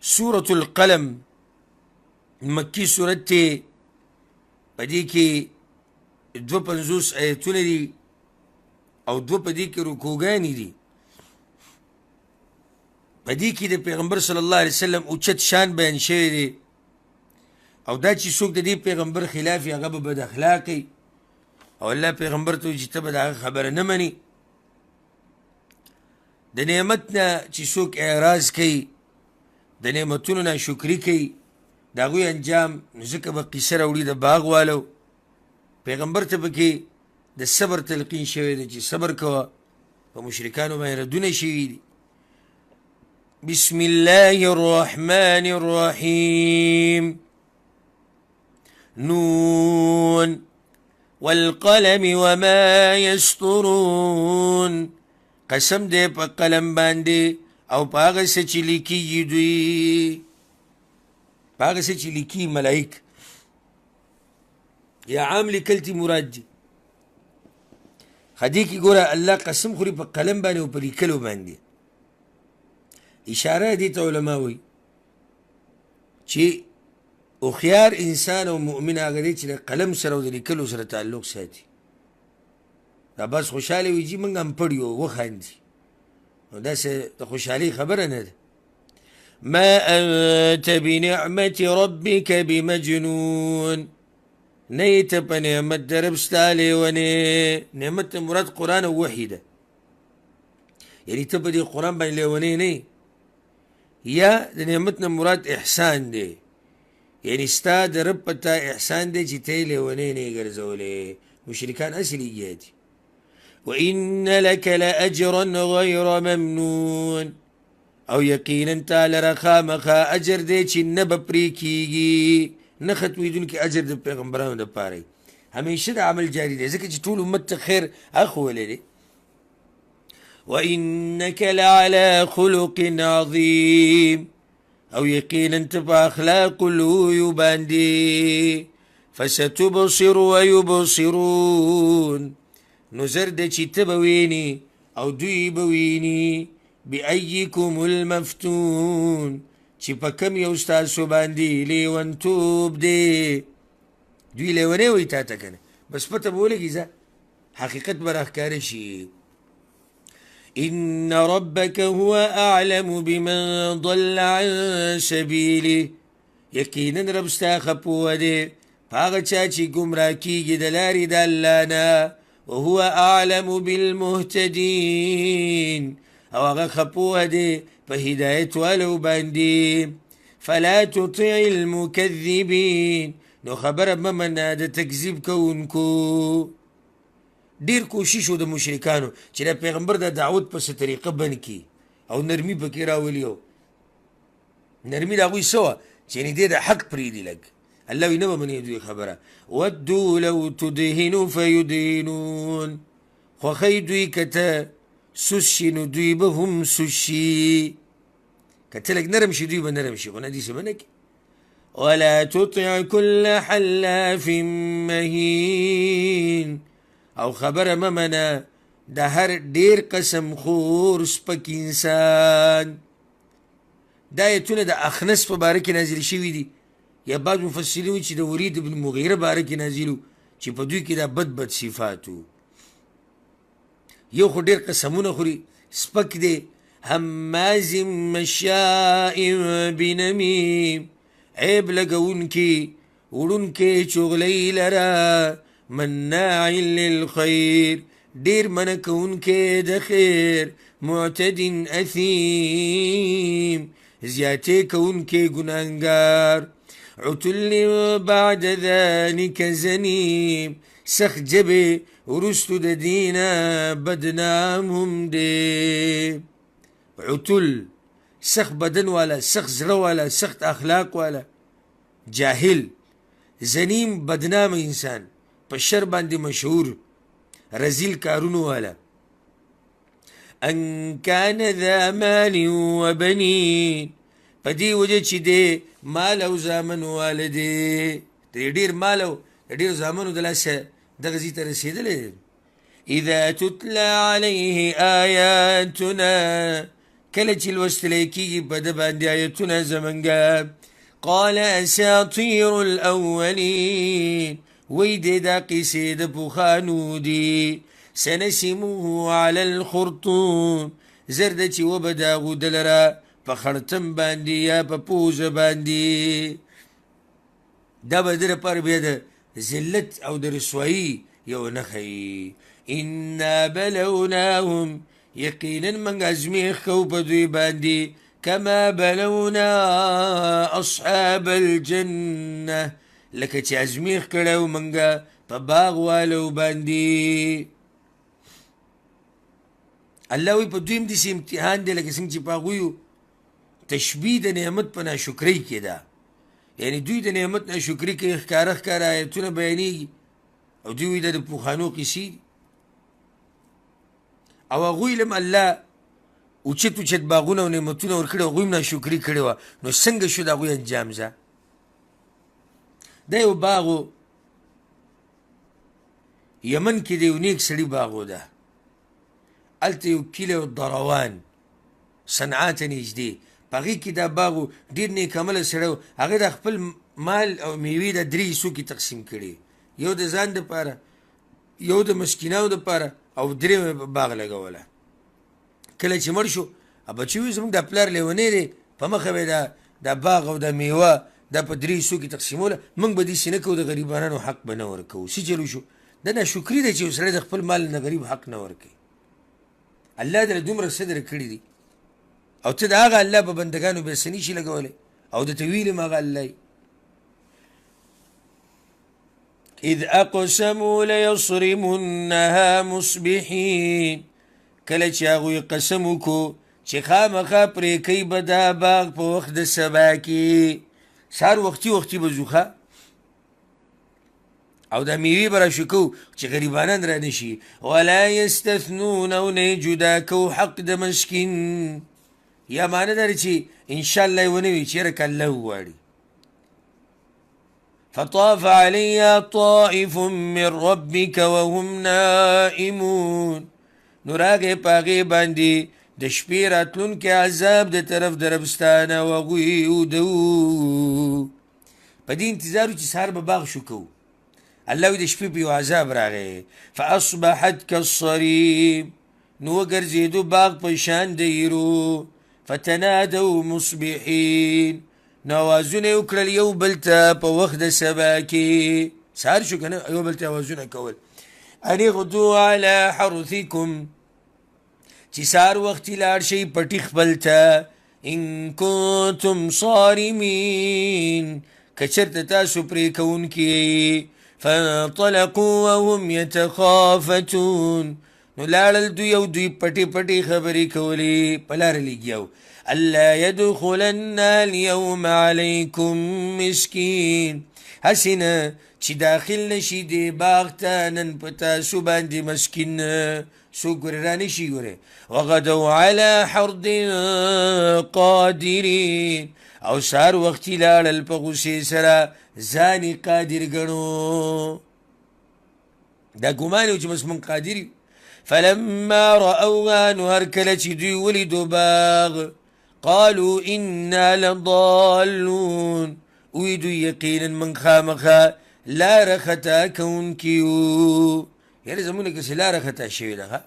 سورة القلم مكي سورتي بديكي دو پنځوس آیتونه دي او دو پدې کې رکوګانې دي. پدې کې د پیغمبر صلی الله علیه وسلم اوچت شان بیان شوی دی او دا چې څوک د دې پیغمبر خلاف هغه به بد اخلاقي او الله پیغمبر ته چې ته به د هغه خبره نه مني. د نعمت نه چې څوک اعراض کوي، د نعمتونو ناشکري کوي، د هغوی انجام نو ځکه به قیصه راوړي د باغ والو. پیغمبر ته پکې د صبر تلقین شوی دی چې صبر کوه، په مشرکانو باندې ردونه شوي دي. بسم الله الرحمن الرحيم نون والقلم وما يسطرون. قسم دې په قلم باندې او په هغه څه چې لیکي دوی، په هغه څه چې لیکي ملائک یا عام لیکلتي مراد دي. خدې کې ګوره الله قسم خوري په قلم باندې او په لیکلو باندې. اشاره دې ته علما وایي چې هوښیار انسان او مؤمن هغه دی چې د قلم سره او د لیکلو سره تعلق ساتي. دا بس خوشحاله وي چې موږ هم پړ یو وخاندي، نو داسې د خوشحالۍ خبره نه ده. ما انت بنعمة ربك بمجنون. نه یې ته په نعمت د رب ستا لیونی. نعمت مراد قرآن او وحی ده، یعنې ته په دې قرآن باندې لیونی نه. یا د نعمت نه مراد احسان دی، یعنی ستا د رب په تا احسان دی چې ته یې لیونی نه یې ګرځولی. مشرکان هسې لګیا دي. وإن لك لأجرا غير ممنون. او یقینا تا لره خامخا اجر دی چې نه به پرې کېږي، نه ختمېدونکي اجر د پیغمبرانو دپاره یې همیشه د عمل جاري دی، ځکه چې ټول امت ته خیر اخولی دی. وإنك لعلى خلق عظيم. او یقینا ته په اخلاق لویو باندې. فستبصر ويبصرون. نو زر دی چې ته به ویني او دوی به ویني. بأيكم المفتون. چې په کم یو ستاسو باندې لیونتوب دی. دوی لیونی وایي تا ته که نه، بس پته به ولګي ځه حقیقت به راښکاره شي. إن ربك هو أعلم بمن ضل عن سبيله. یقینا رب ستا ښه پوه دی په هغه چا چې ګمراه کېږي د لارې د الله نه. وهو أعلم بالمهتدين. او هغه ښه پوه دی په هدایت والو باندې. فلا تطع المكذبين. نو خبره مه منه د تکذیب کوونکو. ډیر کوشش و د مشرکانو چې د پیغمبر د دعوت په څه طریقه بند کړي او نرمي پکې راولي. او نرمي د هغوی څه وه چې یعنې دې د حق پرېږدي لږ. الله وایي نه به منې دوی خبره. ودو لو تدهنو فیدهنون. خوښوي دوی که ته سوس شي نو دوی به هم سوس شي. که ته لږ نرم شي دوی به نرم شي، خو نه داسې به نه کړي. ولا تطع كل حلاف مهين. او خبره مه منه د هر ډیر قسم خور سپک انسان. دا ایتونه د اخنس په باره کې نازل شوي دي، یا بعض مفسرین وایي چې د ولید بن مغیره باره کې نازل و چې په دوی کې دا بد صفات و. یو خو ډیر قسمونه خوري، سپک دی. هماز مشاء بنمیم. عیب لګونکي وړونکي چغلۍ لره. مناع للخير. ډیر منع کوونکی د خیر. معتد اثیم. زیاتې کوونکی ګناهګار. عتل بعد ذلك زنیم. سخت جبې وروستو د دینه بدنام هم دی. عتل سخت بدن والا، سخت زړه والا، سخت اخلاق والا، جاهل. زنیم بدنام انسان، په شر باندې مشهور، رزیل کارونو والا. ان کان ذا مال وبنین. په دې وجه چې دی مال او زامن واله دی. د ډېر مال او د ډېرو زامنو د لاسه دغه ځای ته رسېدلی. اذا تتلى عليه آیاتنا. کله چې لوستلی کېږي په ده باندې آیتونه زمونږه قال اساطیر الاولین وی دی دا قیسې د پخوانو دي سنسموه علی الخرطوم زر ده چې وبه د هغو ده لره په خړتم باندې یا په پوزه باندې دا به ده لپاره بیا د ذلت او د رسوایي یو نښه انا بلوناهم یقینا موږ ازمیښت کوو په دوی باندې کما بلونا اصحاب الجنه لکه چې ازمیښت کړی و موږ په باغ والو باندې الله وی په دوی هم داسې امتحان دی لکه څنګه چې په هغوی تشبیه د نعمت په ناشکرۍ کې ده یعنی دوی د نعمت ناشکري کوي ښکاره ښکاره آیتونه بیانېږي او دوی وایي دا د پخوانو قیسې دي او هغوی لم الله اوچت اوچت باغونه او نعمتونه ورکړي هغوی هم ناشکري کړې وه نو څنګه شو د هغوی انجام ځه دا یو باغ و یمن کې د یو نیک سړي باغ و ده هلته یو کلی و دروان صنعا ته نږدې په هغې کې دا باغ و ډېر نیک عمله سړی و هغې د خپل مال او میوې د درې حصو کې تقسیم کړي یو د ځان دپاره یو د مسکینانو دپاره او درې باغ لګوله کله چې مړ شو بچی وي زموږ د پلار لیونی دی په مخه به دا باغ او د میوه دا په درې حصو کې تقسیموله موږ به داسې نه کوو د غریبانو حق به نه ورکوو څه چلو شو دا ناشکري ده چې یو سړی د خپل مال نه غریب حق نه ورکوي الله دله دومره څه در کړي دي او ته د هغه الله په بندګانو بیا څه نشي لګولی او درته ویلي م هغه الله اذ اقسموا لیصرمنها مصبحین کله چې هغوی قسم وکړو چې خامخا پرې کوي به دا باغ په وخت د سبا کې سهار وختي به ځو او دا میوې به راشو کوو چې غریبانان را نشي ولا یستثنون او نه جدا کوو حق د مسکین یا معنی داره چې انشاءالله یې ونه وي چېرې که الله وغواړي فطاف عليها طائف من ربك وهم نائمون نو راغې په هغې باندې د شپې راتلونکی عذاب د طرف د ربستانه او هغوی وده په دې انتظار و چې سهار به باغ شو کوو الله وی د شپې په یو عذاب راغی فاصبحت کالصریم نو وګرځېدو باغ په شان د ایرو فتنادوا مصبحین نو اوازونه یې وکړل یو بل ته په وخت د سبا کې سهار شو که نه یو بل ته اوازونه کول ان اغدو علی حرثکم چې سهار وختي لاړ شئ پټي خپل ته ان کنتم صارمین که چېرته تاسو پرې کوونکي فانطلقوا وهم يتخافتون نو لاړل دوی او دوی پټې پټې خبرې کولې په لاره لګیا الا يدخلن اليوم عليكم مسكين هسې نه چې داخل نشي دې باغ ته نن په تاسو باندې مسکین څوک ګورې رانشي ګورې وغدوا على حرد قادرین او سهار وختي لاړل په غوسې سره ځان یې قادر ګڼو دا ګمان یو چې بس موږ قادر یو فلما رأوها نو هر کله چې دوی ولیدو باغ قالوا انا لضالون وی دوی یقینا من خامخا لاره خطا کوونکي یو یعنې زموږ نه کسې لاره خطا شوې ده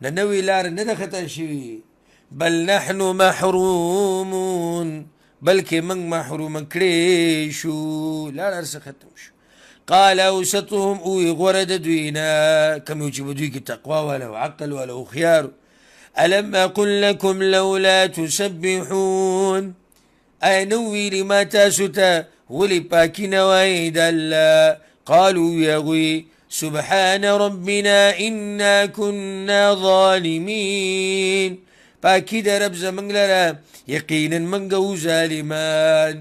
نه نوې لاره نه ده خطا شوې بل نحن محرومون بلکې موږ محرومه کړې شو لاره هر څه ختم شو قال اوسطهم اوی غوره د دوی نه کوم یو چې په دوی کې تقوا والا او عقل والا او خیار الم اقل لكم لولا تسبحون ای نو ویلي ما تاسو ته ولې پاکي نه وایئ د الله قالوا وی هغوی سبحان ربنا انا كنا ظالمین پاکی د رب زمونږ لره یقینا موږ وو ظالمان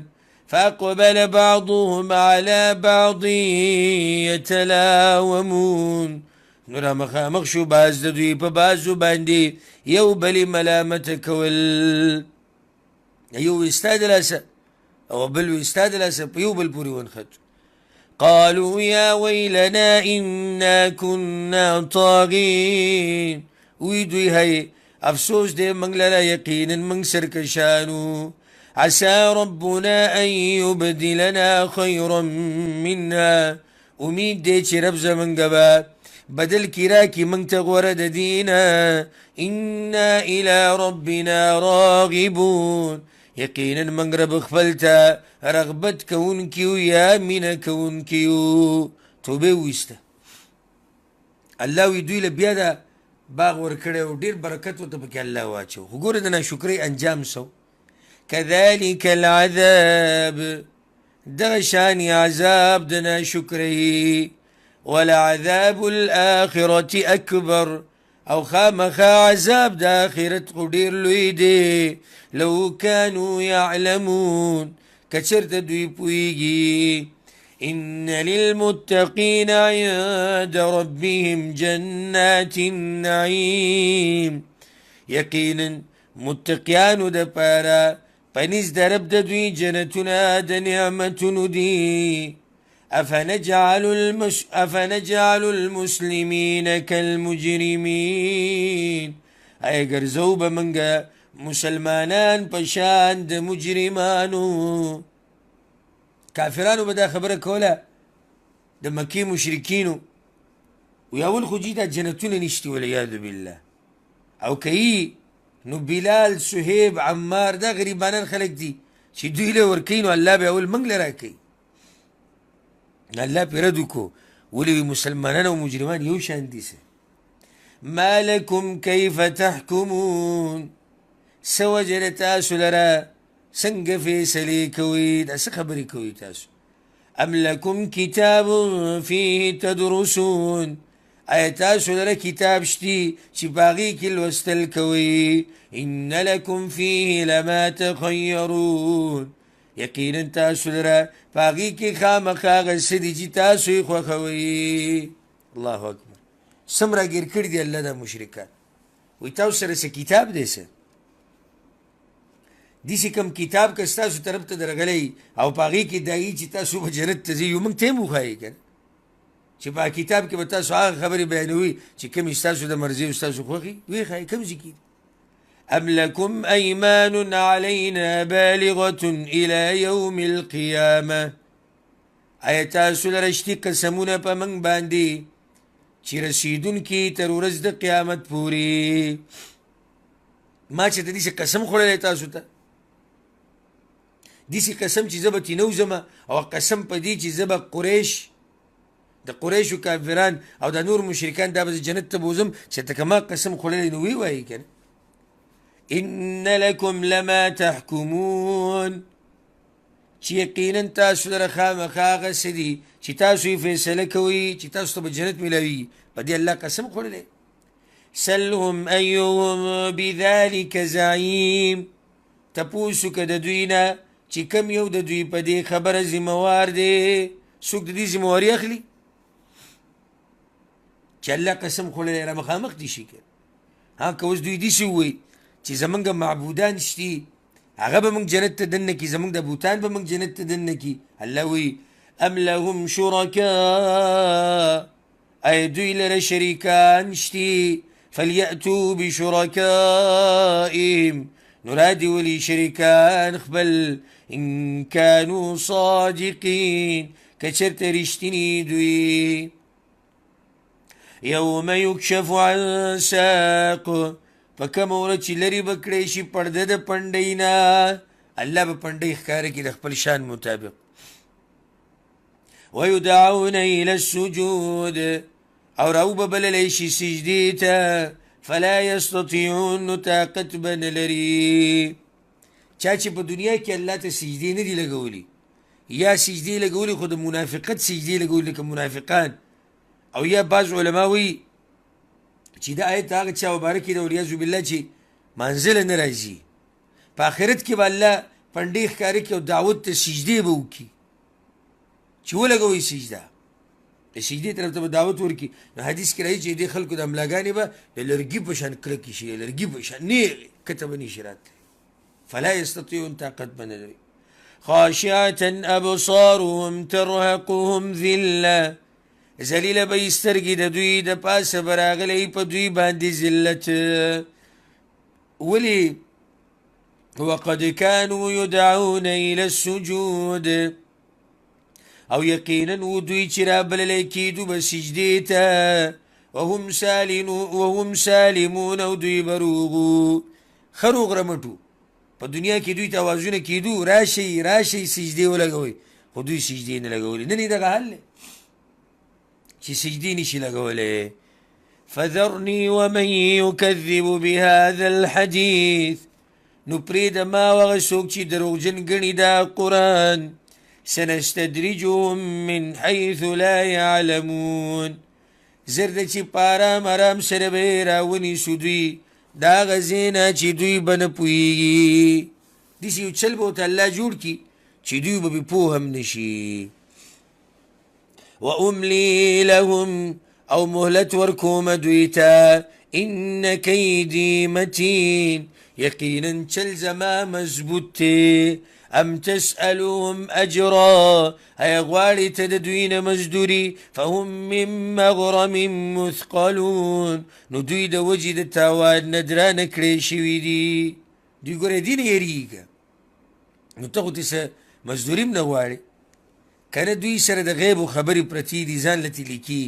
فاقبل بعضهم على بعض يتلاومون نو را مخامخ شو باز د دوی په بازو باندې یو بلې ملامته کول یو وستا د لاسه او بل وستا د لاسه په یو بل پورې ونښتو قالوا يا ويلنا إنا كنا طاغين وی دوی هی افسوس دې موږ لره یقینا موږ سرکشانو. عسى ربنا أن يبدلنا خيرا منها، امید دې چې رب زمونږ به بدل کی راکي موږ ته غوره د دینه. انا الى ربنا راغبون، یقینا موږ رب خپل ته رغبت کوونکي یا مینه کوونکي یو. توبه ویسته الله وی دوی له بیا د باغ ورکړی او ډېر برکت ورته پکې الله واچو. خو ګوره د ناشکرۍ انجام سو. كذلك العذاب، دغه شان عذاب د ناشکرۍ. ولعذاب الآخرة أكبر، او خامخا عذاب د آخرت خو ډېر لوی دی. لو كانوا يعلمون، کچرت دوی پوهیږي. إن للمتقين عند ربهم جنات النعيم، یقینا متقیانو د پاره پنځ د رب د دوی جنتونه د نعمتونو دي. أفنجعل المسلمين كالمجرمين، ای ګرځو به منګه مسلمانان په شان د مجرمانو. کافرانو به دا خبره کوله د مکې مشرکینو، ویاول خو جي دا جنتونه نشتي والعیاذ بالله. او کوي نو بلال صهیب عمار دا غریبانان خلق دي چې دوی له ورکوي، نو الله به اول موږ له راکوي. الله پې رد وکړو، ولې مسلمانان او مجرمان یو شان دي. ما لکم کیف تحکمون، څه وجه له تاسو لره څنګه فیصلې کوئ، دا څه خبرې کوئ تاسو. ام لکم کتاب فیه تدرسون، آیا تاسو لره کتاب شتي چې په هغې کې لوستل کوئ. ان لکم فیه لما تخیرون، یقینا تاسو لره په هغې کې خامخا هغه څه دي چې تاسو یې خوښوئ. الله اکبر. څومره راګیر کړي دي الله دا مشرکان. وایي تاسو سره څه کتاب دی؟ څه داسې کوم کتاب که ستاسو طرف ته درغلی او په هغې کې دا وي چې تاسو به جنت ته ځئ، موږ ته یې وښایئ که نه، چې په کتاب کې به تاسو هغه خبرې بیانوي چې کومې ستاسو د مرضي او ستاسو خوښي ویې ښایي. کوم ځای کې ام لکم ایمان علینا بالغة الى یوم القیامة، آیا تاسو لره شتي قسمونه په موږ باندې چې رسیدونکي تر ورځ د قیامت پورې. ما چې ته داسې قسم خوړلی تاسو ته، داسې قسم چې زه به تینه وځمه، او قسم په دې چې زه به قریش د قریشو کافران او د نور مشرکان دا به زه جنت ته بوځم، چې ته که ما قسم خوړلی نو وی وایي که نه. ان لکم لما تحکمون، چې یقینا تاسو لره خامخا هغه څه دي چې تاسو یې فیصله کوئ چې تاسو ته به جنت میلاویږي، په دې الله قسم خوړلی. سلهم ایهم بذلک زعیم، تپوس وکړه د دوی نه چې کم یو د دوی په دې خبره ذمهوار دی. څوک د دې ذمهواري اخلي چې الله قسم خوړلی را مخامخ دي شي که ها. که اوس دوی داسې ووایي چې زمونږ معبودان شتي هغه به موږ جنت ته دننه کي، زمونږ د بوتان به موږ جنت ته دننه کي. الله وایي ام لهم شرکاء، ای دوی لره شریکان شتي. فلیأتوا بشرکائهم، نو رادي ولي شریکان خپل. ان كانوا صادقین، که چرته رښتیني دوی. یوم یکشف عن ساق، په کومه ورځ چې لرې به کړی شي پرده د پنډۍ نه، الله به پنډۍ ښکاره کړي د خپل شان مطابق. ویدعون الی السجود، او راو به بللی شي سجدې ته. فلا یستطیعون، نو طاقت به نه لري. چا چې په دنیا کې الله ته سجدې نه دي لګولي، یا سجدې لګولي خو د منافقت سجدې لګولي لکه منافقان، او یا بعض علما وایي چې دا آیت هغه چا مبارک دی والعیاذ بالله چې منزله نه راځي، په آخرت کې به الله پنډۍ ښکاره کړي او دعوت ته سجدې به وکړي چې ولګوئ سجده، د سجدې طرف ته به دعوت ورکړي. نو حدیث کې راځي چې دې خلکو د املاګانې به د لرګي په شان کلکې شي، د لرګي په شان نیغې کته به نشي راتلی. فلا یستطیعون، طاقت به نه لري. خاشعة ابصارهم ترهقهم ذله، ذلیله به یې سترګې د دوی د پاسه به راغلی په دوی باندې ذلت. ولي وقد كانوا يدعون إلى السجود او يقينا ودوي چرا بللی کیدو بسجديتا وهم سالمون او دوی بروغو خروغ رمټو په دنیا کې دوی توازن کیدو راشي سجدي ولګوي خو دوی سجدي نه لګولې نه دغه حل چې سجدي نشي لګولې فذرني ومن يكذب بهذا الحديث نو پرېږده ما وغه څوک چې دروغجن ګڼي دا قرآن سنستدرجهم من حيث لا يعلمون زرد چې پارام آرام سره به راونیسو دوی دا غزینا چې دوی به نه پوهېږي داسې یو چل به ورته الله جوړ کړي چې دوی به پې پوه هم نشي واملي لهم او مهلت ورکوم دوی ته ان کیدی متین یقینا چل زما مضبوط دی ام تسألهم اجرا اي غوالي تددوين مزدوري فهم من مغرم مثقلون نو دوی د وجې د تاوان ندرانه کړی شوي دي دوی ګوره دې نه یېرېږه نو ته خو ته مزدوري هم نه غواړې که نه دوی سره د غیبو خبرې پرتې دي ځان لتې لیکي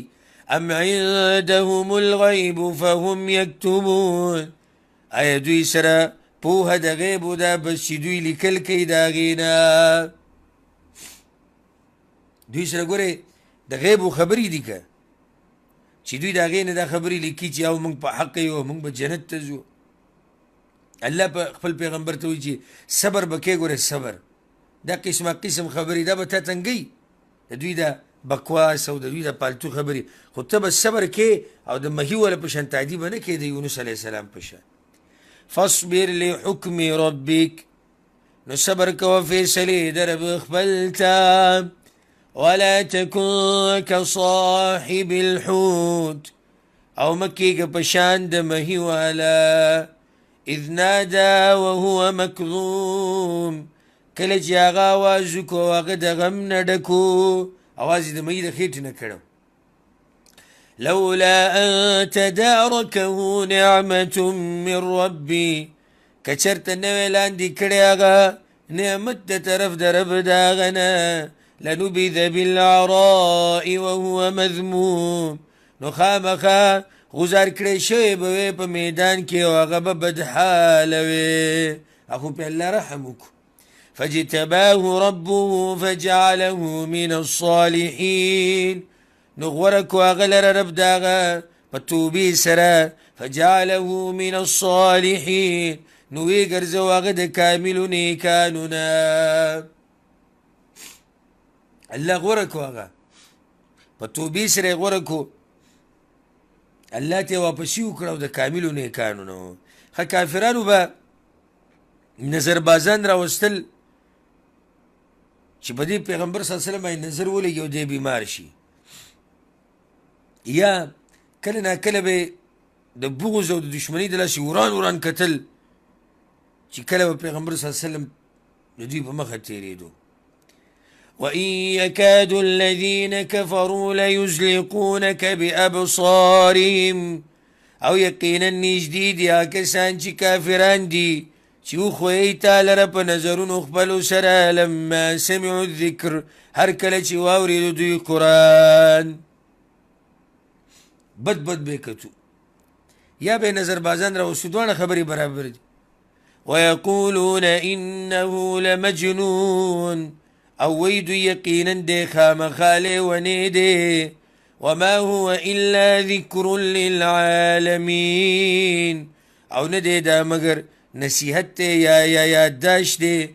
ام عندهم الغیب فهم یکتبون آیا دوی سره پوهه د غیبو دا بس چې دوی لیکل کوي د هغې نه دوی سره ګورې د غیبو خبرې دي که چې دوی د هغې نه دا خبرې لیکي چې او موږ په حق یو او موږ به جنت ته ځو الله په خپل پیغمبر ته وایي چې صبر به کوې ګورې صبر دا قسم خبرې دا به تا تنګوي د دوی د بکواس او د دوی د پالتو خبرې خو ته به صبر کې او د مهي والا په شان تعدي به نه کې د یونس علیه السلام په شان فاصبر لحكم ربك نو صبر کوه فیصلې د رب خپل ته ولا تكن كصاحب الحوت او مه کېږه په شان د مهي والا اذ نادى وهو مکظوم کله چې هغه آواز وکړو هغه د غم نه ډکو آواز یې د مهي د خېټې نه کړو لولا أن تداركه نعمة من ربي كچرت نوی لاندې کړی هغه نعمت د طرف د رب د هغه نه لنبذ بالعراء وهو مذموم نو خامخا غوزار کړی شوی به وی په میدان کې او هغه به بدحاله وی اخو په الله رحم وکړو فاجتباه ربه فجعله من الصالحين نو غوره کو هغه لره رب د هغه په توبې سره فجعله من الصالحین نو ویې ګرځو هغه د کاملو نیکانو نه الله غوره کو هغه په توبې سره یې غوره کو الله ته یې واپسي وکړه او د کاملو نیکانو نه ښه کافرانو به نظربازان راوستل چې په دې پیغمبر صلی الله علیه وسلم باندې نظر ولګي او دی بیمار شي یا کله ناکله به د بغض او د دشمنۍ د لاسې وران کتل چې کله به پیغمبر صلی الله علیه وسلم د دوی په مخه تېرېدو وإن يكاد الذين كفروا ليزلقونك بأبصارهم او یقینا نږدې دي هغه کسان چې کافران دي چې وښویئ تا لره په نظرونو خپلو سره لما سمعوا الذکر هر کله چې واورېدو دوی قرآن بد به کتو یا به نظربازان راوستو دواړه خبرې برابر دي ويقولون إنه لمجنون او وی دوی یقینا دی خامخا لیونی دی وما هو إلا ذکر للعالمین او نه دی دا مگر نصیحت دی یا یادداشت دی